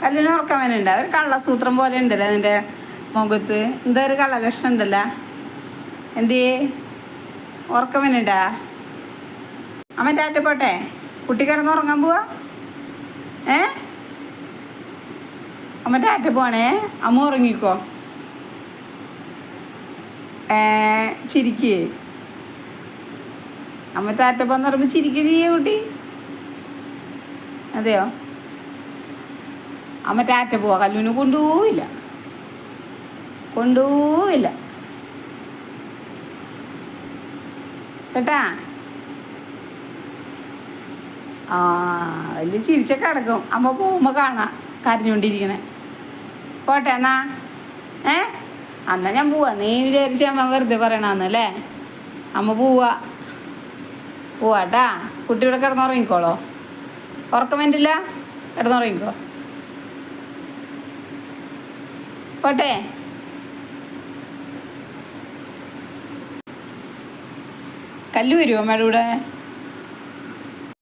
കല്ലിന് ഉറക്കം വരുന്നുണ്ട്. ഒരു കള്ളസൂത്രം പോലെ ഉണ്ടല്ലോ അതിൻ്റെ മുഖത്ത്. എന്താ ഒരു കള്ളലക്ഷണം ഉണ്ടല്ലോ. എന്തേ ഉറക്കം വരുന്നുണ്ടാ? അമ്മ ടാറ്റ പോട്ടെ. കുട്ടി കിടന്ന് ഉറങ്ങാൻ പോവാ. അമ്മ ടാറ്റ പോണേ. അമ്മ ഉറങ്ങിക്കോ. ചിരിക്കേ. അമ്മ ടാറ്റ പോന്ന് പറയുമ്പോൾ ചിരിക്കുക ചെയ്യേ കുട്ടി. അതെയോ? അമ്മ ടാറ്റ പോവാ. കല്ലുവിന് കൊണ്ടുപോവില്ല. കേട്ടാ. വലിയ ചിരിച്ചൊക്കെ കിടക്കും. അമ്മ പോകുമ്പോൾ കാണാം കരഞ്ഞുകൊണ്ടിരിക്കണേ. പോട്ടെ എന്നാ. എന്നാ ഞാൻ പോവാ. നീ വിചാരിച്ച അമ്മ വെറുതെ പറയണമെന്നല്ലേ. അമ്മ പോവാട്ടാ. കുട്ടി ഇവിടെ കിടന്നുറങ്ങിക്കോളോ. ഉറക്കം വേണ്ടില്ല. കിടന്നുറങ്ങിക്കോ. പോട്ടെ. കല്ല് വരുമോ അമ്മയുടെ കൂടെ?